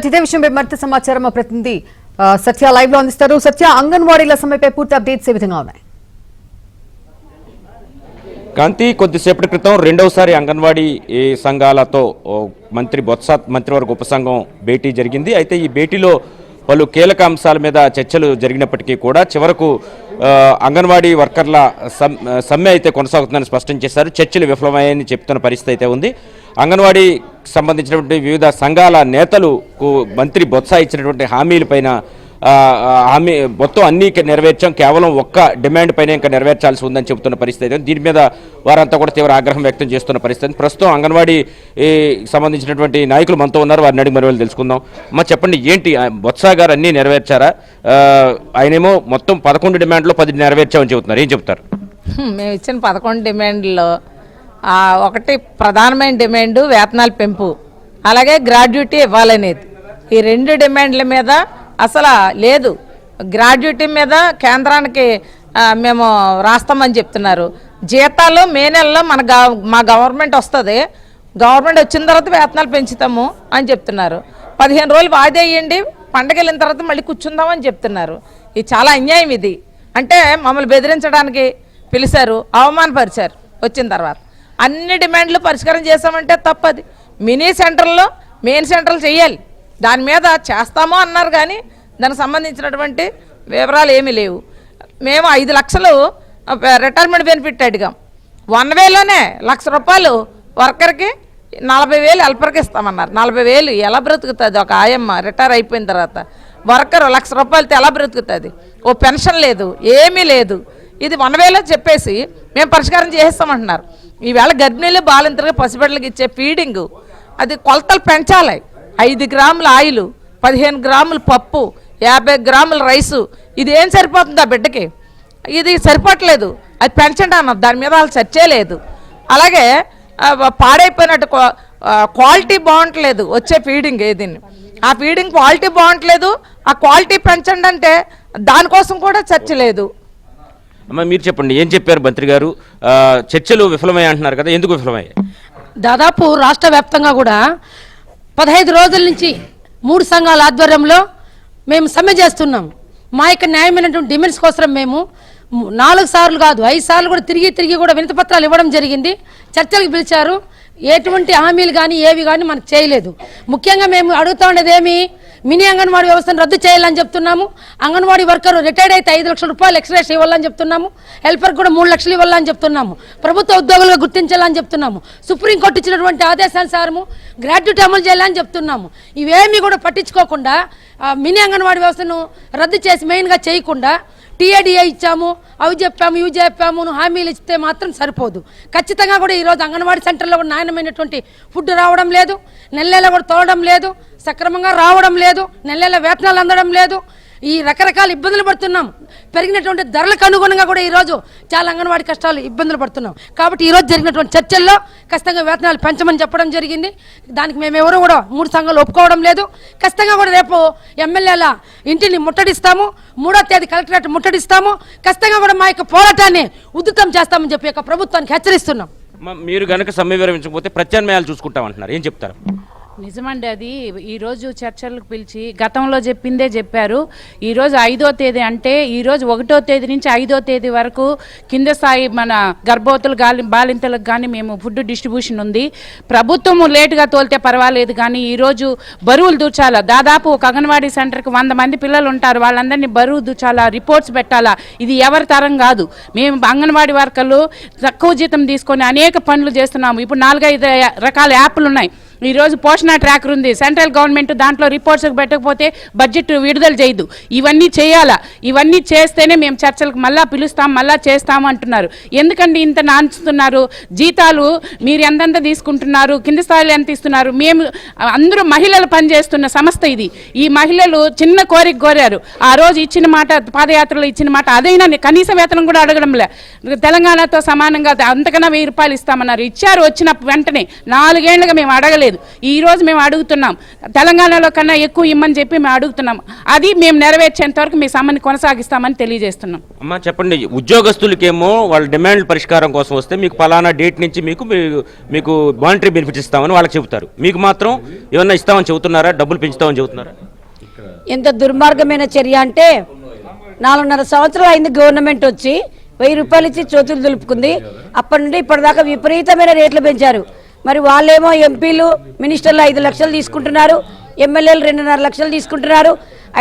ఇదే విషయంపై మరింత సమాచారం మా ప్రతినిధి సత్య లైవ్ లో అందిస్తారు. సత్య, అంగన్వాడీల సమ్మెపై పూర్తి అప్డేట్స్ ఏ విధంగా ఉన్నాయి? కాంతి, కొద్దిసేపటి క్రితం రెండవసారి అంగన్వాడీ సంఘాలతో మంత్రి బొత్స మంత్రివర్గ ఉపసంఘం భేటీ జరిగింది. అయితే ఈ భేటీలో పలు కీలక అంశాల మీద చర్చలు జరిగినప్పటికీ కూడా చివరకు అంగన్వాడీ వర్కర్ల సమ్మె అయితే కొనసాగుతుందని స్పష్టం చేశారు. చర్చలు విఫలమయ్యాయని చెప్తున్న పరిస్థితి అయితే ఉంది. అంగన్వాడీకి సంబంధించినటువంటి వివిధ సంఘాల నేతలకు మంత్రి బొత్స ఇచ్చినటువంటి హామీలపైన హామీ మొత్తం అన్నీ నెరవేర్చాం, కేవలం ఒక్క డిమాండ్ పైన ఇంకా నెరవేర్చాల్సి ఉందని చెబుతున్న పరిస్థితి. దీని మీద వారంతా కూడా తీవ్ర ఆగ్రహం వ్యక్తం చేస్తున్న పరిస్థితి. ప్రస్తుతం అంగన్వాడీ సంబంధించినటువంటి నాయకులు మనతో ఉన్నారు, వారిని అడిగి మరి తెలుసుకుందాం. అమ్మ, చెప్పండి, ఏంటి బొత్స గారు అన్నీ నెరవేర్చారా? ఆయనేమో మొత్తం 11 డిమాండ్లో 10 నెరవేర్చామని చెబుతున్నారు, ఏం చెప్తారు? మేము ఇచ్చిన 11 డిమాండ్లో ఒకటి ప్రధానమైన డిమాండు వేతనాల పెంపు, అలాగే గ్రాడ్యుయేటీ ఇవ్వాలనేది. ఈ 2 డిమాండ్ల మీద అసలు లేదు. గ్రాడ్యుయేటీ మీద కేంద్రానికి మేము రాస్తామని చెప్తున్నారు. జీతాలు మే నెలలో మా గవర్నమెంట్ వస్తుంది, గవర్నమెంట్ వచ్చిన తర్వాత వేతనాలు పెంచుతాము అని చెప్తున్నారు. 15 రోజులు వాయిదా వేయండి, పండగ వెళ్ళిన తర్వాత మళ్ళీ కూర్చుందామని చెప్తున్నారు. ఇది చాలా అన్యాయం. ఇది అంటే మమ్మల్ని బెదిరించడానికి పిలిచారు, అవమానపరిచారు. వచ్చిన తర్వాత అన్ని డిమాండ్లు పరిష్కారం చేసామంటే తప్పది. మినీ సెంటర్లో మెయిన్ సెంటర్లు చేయాలి, దాని మీద చేస్తామో అన్నారు, కానీ దానికి సంబంధించినటువంటి వివరాలు ఏమీ లేవు. మేము 5 లక్షలు రిటైర్మెంట్ బెనిఫిట్ అడిగాం. 1 వేలోనే ₹1,00,000 వర్కర్కి, 40,000 హెల్పర్కి ఇస్తామన్నారు. 40,000 ఎలా బ్రతుకుతుంది ఒక ఆయమ్మ రిటైర్ అయిపోయిన తర్వాత? వర్కర్ ₹1,00,000తో ఎలా బ్రతుకుతుంది? ఓ పెన్షన్ లేదు, ఏమీ లేదు. ఇది 1 వేలో చెప్పేసి మేము పరిష్కారం చేసేస్తామంటున్నారు. ఈవేళ గర్భిణీలు బాలింతలుగా పసిబిడ్డలకు ఇచ్చే ఫీడింగు అది కొలతలు పెంచాలి. 5 గ్రాముల ఆయిల్, 15 గ్రాముల పప్పు, 50 గ్రాముల రైసు, ఇది ఏం సరిపోతుంది ఆ బిడ్డకి? ఇది సరిపోవట్లేదు, అది పెంచండి అన్నారు. దాని మీద వాళ్ళు చర్చే లేదు. అలాగే పాడైపోయినట్టు క్వాలిటీ బాగుంటలేదు వచ్చే ఫీడింగ్ ఏదిని, ఆ ఫీడింగ్ క్వాలిటీ బాగుంటలేదు, ఆ క్వాలిటీ పెంచండి అంటే దానికోసం కూడా చర్చ లేదు. అమ్మ, మీరు చెప్పండి, ఏం చెప్పారు మంత్రి గారు? చర్చలు విఫలమయ్యాయి అంటున్నారు కదా, ఎందుకు విఫలమయ్యాయి? దాదాపు రాష్ట్ర వ్యాప్తంగా కూడా 15 రోజుల నుంచి 3 సంఘాల ఆధ్వర్యంలో మేము సమ్మె చేస్తున్నాం. మా యొక్క న్యాయమైనటువంటి డిమాండ్స్ కోసం మేము 4 సార్లు కాదు 5 సార్లు కూడా తిరిగి కూడా వినతి పత్రాలు ఇవ్వడం జరిగింది. చర్చలకు పిలిచారు, ఎటువంటి హామీలు కానీ ఏవి కానీ మనకు చేయలేదు. ముఖ్యంగా మేము అడుగుతా ఉండేది ఏమి, మినీ అంగన్వాడీ వ్యవస్థను రద్దు చేయాలని చెప్తున్నాము. అంగన్వాడీ వర్కర్ రిటైర్డ్ అయితే ₹5 లక్షలు ఎక్స్ట్రా ఇవ్వాలని చెప్తున్నాము. హెల్పర్ కూడా ₹3 లక్షలు ఇవ్వాలని చెప్తున్నాము. ప్రభుత్వ ఉద్యోగులుగా గుర్తించాలని చెప్తున్నాము. సుప్రీంకోర్టు ఇచ్చినటువంటి ఆదేశానుసారము గ్రాడ్యుయేట్ అమలు చేయాలని చెప్తున్నాము. ఇవేమీ కూడా పట్టించుకోకుండా మినీ అంగన్వాడీ వ్యవస్థను రద్దు చేసి మెయిన్గా చేయకుండా టీఏడిఏ ఇచ్చాము, అవి చెప్పాము, ఇవి చెప్పాము, హామీలు ఇస్తే మాత్రం సరిపోదు. ఖచ్చితంగా కూడా ఈరోజు అంగన్వాడీ సెంటర్లో కూడా నాణ్యమైనటువంటి ఫుడ్ రావడం లేదు, నెల కూడా తోవడం లేదు, సక్రమంగా రావడం లేదు, నెల వేతనాలు అందడం లేదు. ఈ రకరకాల ఇబ్బందులు పడుతున్నాం. పెరిగినటువంటి ధరలకు అనుగుణంగా కూడా ఈరోజు చాలా అంగన్వాడీ కష్టాలు ఇబ్బందులు పడుతున్నాం. కాబట్టి ఈరోజు జరిగినటువంటి చర్చల్లో ఖచ్చితంగా వేతనాలు పెంచమని చెప్పడం జరిగింది. దానికి మేము ఎవరు కూడా 3 సంఘాలు ఒప్పుకోవడం లేదు. ఖచ్చితంగా కూడా రేపు ఎమ్మెల్యేల ఇంటిని ముట్టడిస్తాము, 3వ తేదీ కలెక్టరేట్ ముట్టడిస్తాము. ఖచ్చితంగా కూడా మా యొక్క పోరాటాన్ని ఉధృతం చేస్తామని చెప్పి యొక్క ప్రభుత్వానికి హెచ్చరిస్తున్నాం. మీరు కనుక సమ్మె విరమించకపోతే ప్రత్యామ్నాయాలు చూసుకుంటామంటున్నారు, ఏం చెప్తారు? నిజమండి, అది ఈరోజు చర్చలకు పిలిచి గతంలో చెప్పిందే చెప్పారు. ఈరోజు 5వ తేదీ అంటే ఈరోజు 1వ తేదీ నుంచి 5వ తేదీ వరకు కింద స్థాయి మన గర్భవతులు బాలింతలకు కానీ మేము ఫుడ్ డిస్ట్రిబ్యూషన్ ఉంది. ప్రభుత్వం లేటుగా తోలితే పర్వాలేదు, కానీ ఈరోజు బరువులు దూచాలా. దాదాపు ఒక అంగన్వాడీ సెంటర్కి 100 మంది పిల్లలు ఉంటారు, వాళ్ళందరినీ బరువు దూచాలా, రిపోర్ట్స్ పెట్టాలా. ఇది ఎవరి తరం కాదు. మేము అంగన్వాడీ వర్కర్లు తక్కువ జీతం తీసుకొని అనేక పనులు చేస్తున్నాము. ఇప్పుడు 4-5 రకాల యాప్లు ఉన్నాయి. ఈరోజు పోషణ ట్రాకర్ ఉంది, సెంట్రల్ గవర్నమెంట్ దాంట్లో రిపోర్ట్స్ పెట్టకపోతే బడ్జెట్ విడుదల చేయదు. ఇవన్నీ చేయాలా, ఇవన్నీ చేస్తేనే మేము చర్చలకు మళ్ళా పిలుస్తాం, మళ్ళా చేస్తాము అంటున్నారు. ఎందుకంటే ఇంత నాంచుతున్నారు? జీతాలు మీరు ఎంతెంత తీసుకుంటున్నారు, కింద స్థాయిలో ఎంత ఇస్తున్నారు? మేము అందరూ మహిళలు పనిచేస్తున్న సంస్థ ఇది. ఈ మహిళలు చిన్న కోరిక కోరారు, ఆ రోజు ఇచ్చిన మాట, పాదయాత్రలో ఇచ్చిన మాట, అదైనా కనీస వేతనం కూడా అడగడంలే. తెలంగాణతో సమానంగా అంతకన్నా ₹1000 ఇస్తామన్నారు, ఇచ్చారు. వచ్చిన వెంటనే 4 ఏళ్లుగా మేము అడగలేదు. ఇవ్వలేదు. ఈ రోజు మేము అడుగుతున్నాం, తెలంగాణలో కన్నా ఎక్కువ ఇమ్మని చెప్పి మేము అడుగుతున్నాం. అది మేము నెరవేర్చేంత వరకు మీ సమ్మెని కొనసాగిస్తామని తెలియజేస్తున్నాం. అమ్మ చెప్పండి, ఉద్యోగస్తులకేమో వాళ్ళ డిమాండ్ పరిష్కారం కోసం వస్తే మీకు పలానా డేట్ నుంచి మీకు మానిటరీ బెనిఫిట్స్ ఇస్తామని వాళ్ళకి చెబుతారు. మీకు మాత్రం ఏమన్నా ఇస్తామని చెబుతున్నారా? డబ్బులు పెంచుతామని చెబుతున్నారా? ఎంత దుర్మార్గమైన చర్య అంటే 4.5 సంవత్సరాలు అయింది గవర్నమెంట్ వచ్చి, 1000 రూపాయలు ఇచ్చి చేతులు దులుపుకుంది. అప్పటి నుండి ఇప్పటిదాకా విపరీతమైన రేట్లు పెంచారు. మరి వాళ్ళేమో ఎంపీలు మినిస్టర్లు 5 లక్షలు తీసుకుంటున్నారు, ఎమ్మెల్యేలు 2.5 లక్షలు తీసుకుంటున్నారు.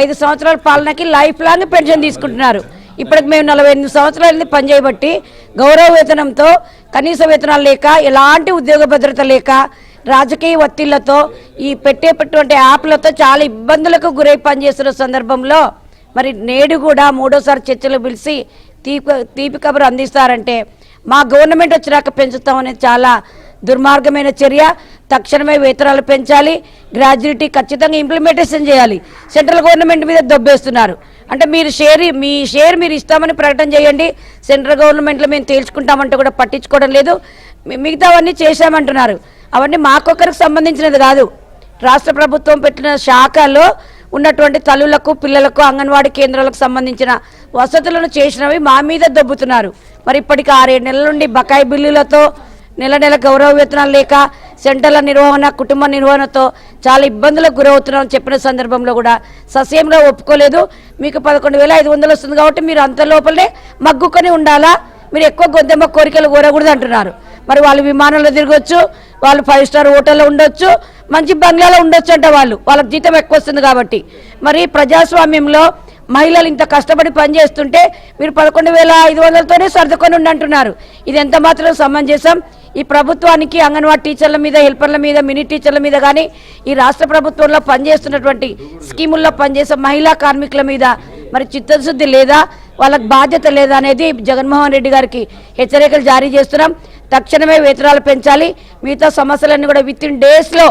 5 సంవత్సరాల పాలనకి లైఫ్ లాంగ్ పెన్షన్ తీసుకుంటున్నారు. ఇప్పటికి మేము 48 సంవత్సరాలు పనిచేయబట్టి గౌరవ వేతనంతో కనీస వేతనాలు లేక, ఎలాంటి ఉద్యోగ భద్రత లేక, రాజకీయ ఒత్తిళ్లతో, ఈ పెట్టేటువంటి యాప్లతో చాలా ఇబ్బందులకు గురై పనిచేస్తున్న సందర్భంలో మరి నేడు కూడా 3వసారి చర్చలు పిలిచి తీపి కబురు అందిస్తారంటే మా గవర్నమెంట్ వచ్చినాక పెంచుతామనేది చాలా దుర్మార్గమైన చర్య. తక్షణమే వేతనాలు పెంచాలి, గ్రాడ్యుయేటీ ఖచ్చితంగా ఇంప్లిమెంటేషన్ చేయాలి. సెంట్రల్ గవర్నమెంట్ మీద దొబ్బేస్తున్నారు. అంటే మీ షేర్ మీరు ఇస్తామని ప్రకటన చేయండి, సెంట్రల్ గవర్నమెంట్లో మేము తేల్చుకుంటామంటే కూడా పట్టించుకోవడం లేదు. మిగతావన్నీ చేశామంటున్నారు. అవన్నీ మాకొక్కరికి సంబంధించినది కాదు. రాష్ట్ర ప్రభుత్వం పెట్టిన శాఖల్లో ఉన్నటువంటి తల్లులకు, పిల్లలకు, అంగన్వాడీ కేంద్రాలకు సంబంధించిన వసతులను చేసినవి మా మీద దొబ్బుతున్నారు. మరి ఇప్పటికి 6-7 నెలల నుండి బకాయి బిల్లులతో, నెల గౌరవ వేతనాలు లేక, సెంటర్ల నిర్వహణ, కుటుంబ నిర్వహణతో చాలా ఇబ్బందులకు గురవుతున్నామని చెప్పిన సందర్భంలో కూడా సస్యంలో ఒప్పుకోలేదు. మీకు 11,500 వస్తుంది కాబట్టి మీరు అంత లోపలనే మగ్గుకొని ఉండాలా, మీరు ఎక్కువ గొంతెమ్మ కోరికలు కోరకూడదు అంటున్నారు. మరి వాళ్ళు విమానంలో తిరగొచ్చు, వాళ్ళు 5 స్టార్ హోటల్లో ఉండొచ్చు, మంచి బంగ్లాలో ఉండొచ్చు అంట. వాళ్ళకి జీతం ఎక్కువ వస్తుంది కాబట్టి. మరి ప్రజాస్వామ్యంలో మహిళలు ఇంత కష్టపడి పనిచేస్తుంటే మీరు 11,500తోనే సర్దుకొని ఉండంటున్నారు. ఇది ఎంత మాత్రం సమంజసం? ఈ ప్రభుత్వానికి అంగన్వాడీ టీచర్ల మీద, హెల్పర్ల మీద, మినీ టీచర్ల మీద కానీ, ఈ రాష్ట్ర ప్రభుత్వంలో పనిచేస్తున్నటువంటి స్కీముల్లో పనిచేసే మహిళా కార్మికుల మీద మరి చిత్తశుద్ధి లేదా, వాళ్ళకి బాధ్యత లేదా అనేది జగన్మోహన్ రెడ్డి గారికి హెచ్చరికలు జారీ చేస్తున్నాం. తక్షణమే వేతనాలు పెంచాలి, మిగతా సమస్యలన్నీ కూడా వితిన్ డేస్లో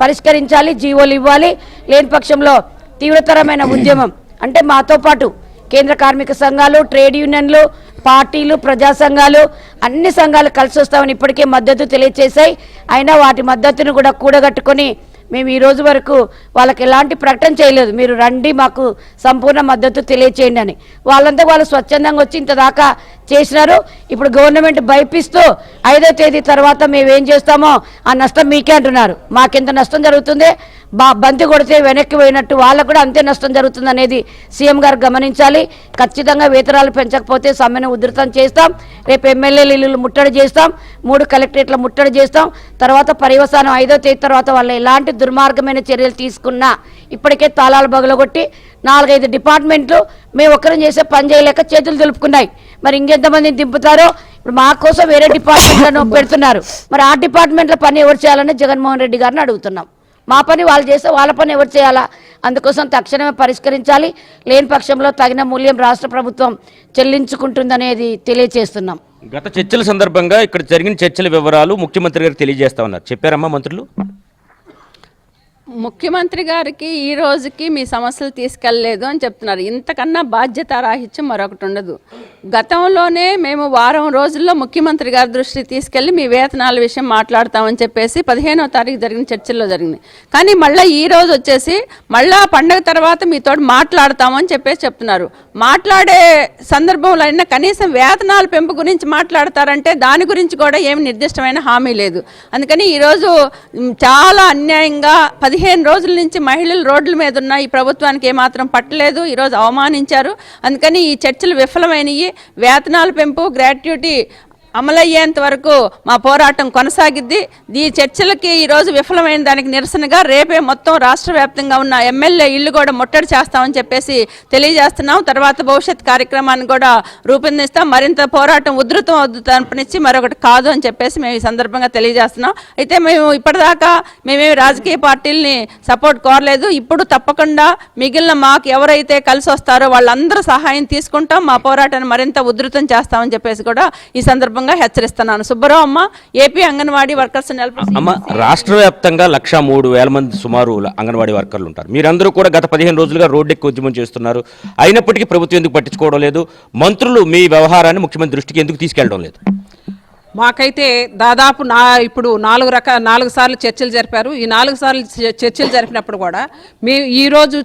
పరిష్కరించాలి, జీవోలు ఇవ్వాలి. లేని పక్షంలో తీవ్రతరమైన ఉద్యమం అంటే మాతో పాటు కేంద్ర కార్మిక సంఘాలు, ట్రేడ్ యూనియన్లు, పార్టీలు, ప్రజా సంఘాలు, అన్ని సంఘాలు కలిసి వస్తామని ఇప్పటికే మద్దతు తెలియజేశాయి. అయినా వాటి మద్దతును కూడా కూడగట్టుకొని మేము ఈ రోజు వరకు వాళ్ళకి ఎలాంటి ప్రకటన చేయలేదు. మీరు రండి, మాకు సంపూర్ణ మద్దతు తెలియచేయండి అని. వాళ్ళంతా వాళ్ళు స్వచ్ఛందంగా వచ్చి ఇంత దాకా చేసినారు. ఇప్పుడు గవర్నమెంట్ భయపిస్తూ 5వ తేదీ తర్వాత మేమేం చేస్తామో ఆ నష్టం మీకే అంటున్నారు. మాకెంత నష్టం జరుగుతుంది, బంతి కొడితే వెనక్కి పోయినట్టు వాళ్ళకు కూడా అంతే నష్టం జరుగుతుంది అనేది సీఎం గారు గమనించాలి. ఖచ్చితంగా వేతనాలు పెంచకపోతే సమ్మెను ఉధృతం చేస్తాం. రేపు ఎమ్మెల్యేలు ఇల్లు ముట్టడి చేస్తాం, 3 కలెక్టరేట్ల ముట్టడి చేస్తాం. తర్వాత పర్యవసానం 5వ తేదీ తర్వాత వాళ్ళు ఎలాంటి దుర్మార్గమైన చర్యలు తీసుకున్నా ఇప్పటికే తాళాలు బగలగొట్టి 4-5 డిపార్ట్మెంట్లు మేము ఒక్కరం చేసే పని చేయలేక చేతులు దులుపుకున్నాయి. మరి ఇంకెంతమందిని దింపుతారో? ఇప్పుడు మా కోసం వేరే డిపార్ట్మెంట్లను పెడుతున్నారు. మరి ఆ డిపార్ట్మెంట్ల పని ఎవరు చేయాలని జగన్మోహన్ రెడ్డి గారిని అడుగుతున్నాం. మా పని వాళ్ళు చేస్తే వాళ్ళ పని ఎవరు చేయాలా? అందుకోసం తక్షణమే పరిష్కరించాలి. లేని పక్షంలో తగిన మూల్యం రాష్ట్ర ప్రభుత్వం చెల్లించుకుంటుందనేది తెలియజేస్తున్నాం. గత చర్చల సందర్భంగా ఇక్కడ జరిగిన చర్చల వివరాలు ముఖ్యమంత్రి గారికి తెలియజేస్తా ఉన్నారు. చెప్పారమ్మా మంత్రులు? ముఖ్యమంత్రి గారికి ఈ రోజుకి మీ సమస్యలు తీసుకెళ్ళలేదు అని చెప్తున్నారు. ఇంతకన్నా బాధ్యతారాహిత్యం మరొకటి ఉండదు. గతంలోనే మేము వారం రోజుల్లో ముఖ్యమంత్రి గారి దృష్టికి తీసుకెళ్లి మీ వేతనాల విషయం మాట్లాడతామని చెప్పేసి 15వ తారీఖు జరిగిన చర్చల్లో జరిగింది. కానీ మళ్ళీ ఈ రోజు వచ్చేసి మళ్ళా పండగ తర్వాత మీతో మాట్లాడతామని చెప్పేసి చెప్తున్నారు. మాట్లాడే సందర్భంలో అయినా కనీసం వేతనాల పెంపు గురించి మాట్లాడతారంటే దాని గురించి కూడా ఏమి నిర్దిష్టమైన హామీ లేదు. అందుకని ఈరోజు చాలా అన్యాయంగా 15 రోజుల నుంచి మహిళలు రోడ్ల మీద ఉన్న ఈ ప్రభుత్వానికి ఏమాత్రం పట్టలేదు. ఈరోజు అవమానించారు. అందుకని ఈ చర్చలు విఫలమైనవి. వేతనాల పెంపు, గ్రాట్యుటీ అమలయ్యేంత వరకు మా పోరాటం కొనసాగిద్ది. ఈ చర్చలకి ఈరోజు విఫలమైన దానికి నిరసనగా రేపే మొత్తం రాష్ట్ర వ్యాప్తంగా ఉన్న ఎమ్మెల్యే ఇల్లు కూడా ముట్టడి చేస్తామని చెప్పేసి తెలియజేస్తున్నాం. తర్వాత భవిష్యత్ కార్యక్రమాన్ని కూడా రూపొందిస్తాం. మరింత పోరాటం ఉధృతం తరపునిచ్చి మరొకటి కాదు అని చెప్పేసి మేము ఈ సందర్భంగా తెలియజేస్తున్నాం. అయితే మేము ఇప్పటిదాకా మేమేమి రాజకీయ పార్టీలని సపోర్ట్ కోరలేదు. ఇప్పుడు తప్పకుండా మిగిలిన మాకు ఎవరైతే కలిసి వస్తారో వాళ్ళందరూ సహాయం తీసుకుంటాం. మా పోరాటాన్ని మరింత ఉధృతం చేస్తామని చెప్పేసి కూడా ఈ సందర్భంగా హెచ్చరిస్తున్నాను. సుబ్బరావు అమ్మ, ఏపీ అంగన్వాడీ వర్కర్స్. అమ్మ, రాష్ట్ర వ్యాప్తంగా 103,000 మంది సుమారు అంగన్వాడీ వర్కర్లు ఉంటారు. మీరందరూ కూడా గత 15 రోజులుగా రోడ్డెక్కి ఉద్యమం చేస్తున్నారు. అయినప్పటికీ ప్రభుత్వం ఎందుకు పట్టించుకోవడం లేదు? మంత్రులు మీ వ్యవహారాన్ని ముఖ్యమంత్రి దృష్టికి ఎందుకు తీసుకెళ్లడం లేదు? మాకైతే దాదాపు ఇప్పుడు 4 సార్లు చర్చలు జరిపారు. ఈ 4 సార్లు చర్చలు జరిపినప్పుడు కూడా ఈరోజు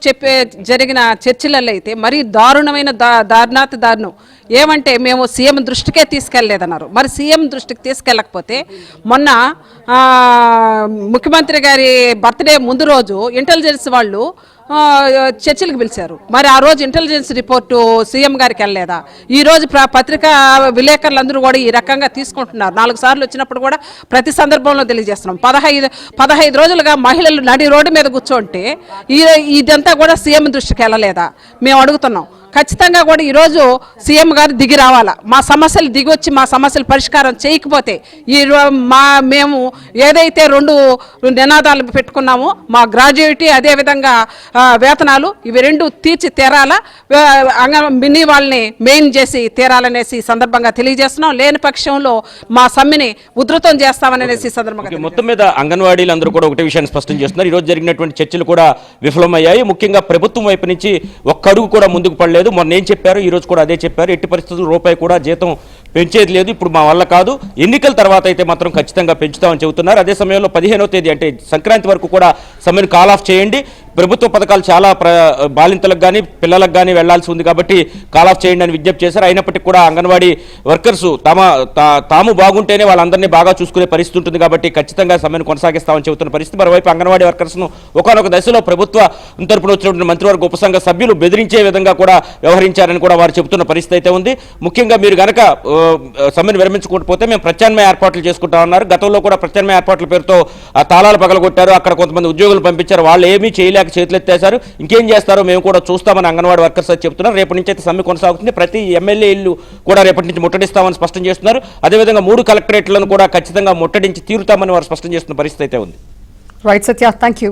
జరిగిన చర్చలలో అయితే మరీ దారుణమైన దారుణం ఏమంటే మేము సీఎం దృష్టికే తీసుకెళ్లలేదన్నారు. మరి సీఎం దృష్టికి తీసుకెళ్ళకపోతే మొన్న ముఖ్యమంత్రి గారి బర్త్డే ముందు రోజు ఇంటెలిజెన్స్ వాళ్ళు చర్చలకు పిలిచారు. మరి ఆ రోజు ఇంటెలిజెన్స్ రిపోర్టు సీఎం గారికి వెళ్ళలేదా? ఈ రోజు పత్రికా విలేకరులందరూ కూడా ఈ రకంగా తీసుకుంటున్నారు. 4 సార్లు వచ్చినప్పుడు కూడా ప్రతి సందర్భంలో తెలియజేస్తున్నాం. 15 రోజులుగా మహిళలు నడి రోడ్డు మీద కూర్చోంటే ఇదంతా కూడా సీఎం దృష్టికి వెళ్ళలేదా మేము అడుగుతున్నాం. ఖచ్చితంగా కూడా ఈరోజు సీఎం గారు దిగి రావాలా. మా సమస్యలు దిగి వచ్చి మా సమస్యలు పరిష్కారం చేయకపోతే మేము ఏదైతే 2 నినాదాలు పెట్టుకున్నామో మా గ్రాడ్యుయేటీ అదేవిధంగా వేతనాలు ఇవి 2 తీర్చి తీరాలా, మినీ వాళ్ళని మెయిన్ చేసి తీరాలనేసి సందర్భంగా తెలియజేస్తున్నాం. లేని పక్షంలో మా సమ్మెని ఉధృతం చేస్తామనేసి సందర్భంగా మొత్తం మీద అంగన్వాడీలు అందరూ కూడా ఒకటే విషయాన్ని స్పష్టం చేస్తున్నారు. ఈ రోజు జరిగినటువంటి చర్చలు కూడా విఫలమయ్యాయి. ముఖ్యంగా ప్రభుత్వం వైపు నుంచి ఒక్క అడుగు కూడా ముందుకు పడలేదు. మొన్న ఏం చెప్పారు, ఈ రోజు కూడా అదే చెప్పారు. ఎట్టి పరిస్థితుల్లో రూపాయి కూడా జీతం పెంచేది లేదు, ఇప్పుడు మా వల్ల కాదు, ఎన్నికల తర్వాత అయితే మాత్రం ఖచ్చితంగా పెంచుతామని చెబుతున్నారు. అదే సమయంలో 15వ తేదీ అంటే సంక్రాంతి వరకు కూడా సమ్మెను కాల్ ఆఫ్ చేయండి, ప్రభుత్వ పథకాలు చాలా బాలింతలకు కానీ పిల్లలకు కానీ వెళ్లాల్సి ఉంది కాబట్టి కాల్ ఆఫ్ చేయండి అని విజ్ఞప్తి చేశారు. అయినప్పటికీ కూడా అంగన్వాడీ వర్కర్స్ తాము బాగుంటేనే వాళ్ళందరినీ బాగా చూసుకునే పరిస్థితి ఉంటుంది కాబట్టి ఖచ్చితంగా సమ్మెను కొనసాగిస్తామని చెబుతున్న పరిస్థితి. మరోవైపు అంగన్వాడీ వర్కర్స్ను ఒకనొక దశలో ప్రభుత్వ తరపున వచ్చినటువంటి మంత్రివర్గ ఉపసంఘ సభ్యులు బెదిరించే విధంగా కూడా వ్యవహరించారని కూడా వారు చెబుతున్న పరిస్థితి అయితే ఉంది. ముఖ్యంగా మీరు గనక సమ్మెను విరమించుకోకపోతే మేము ప్రత్యామ్నాయ ఏర్పాట్లు చేసుకుంటామన్నారు. గతంలో కూడా ప్రత్యామ్నాయ ఏర్పాట్ల పేరుతో తాళాలు పగలగొట్టారు, అక్కడ కొంతమంది ఉద్యోగులు పంపించారు, వాళ్ళు ఏమీ చేయలేక చేతులెత్తేశారు. ఇంకేం చేస్తారో మేము కూడా చూస్తామని అంగన్వాడీ వర్కర్స్ చెప్తున్నారు. రేపటి నుంచి అయితే సమ్మె కొనసాగుతుంది. ప్రతి ఎమ్మెల్యే ఇల్లు కూడా రేపటి నుంచి ముట్టడిస్తామని స్పష్టం చేస్తున్నారు. అదేవిధంగా 3 కలెక్టరేట్లను కూడా ఖచ్చితంగా ముట్టడించి తీరుతామని వారు స్పష్టం చేస్తున్న పరిస్థితి అయితే ఉంది. Right Satya, thank you.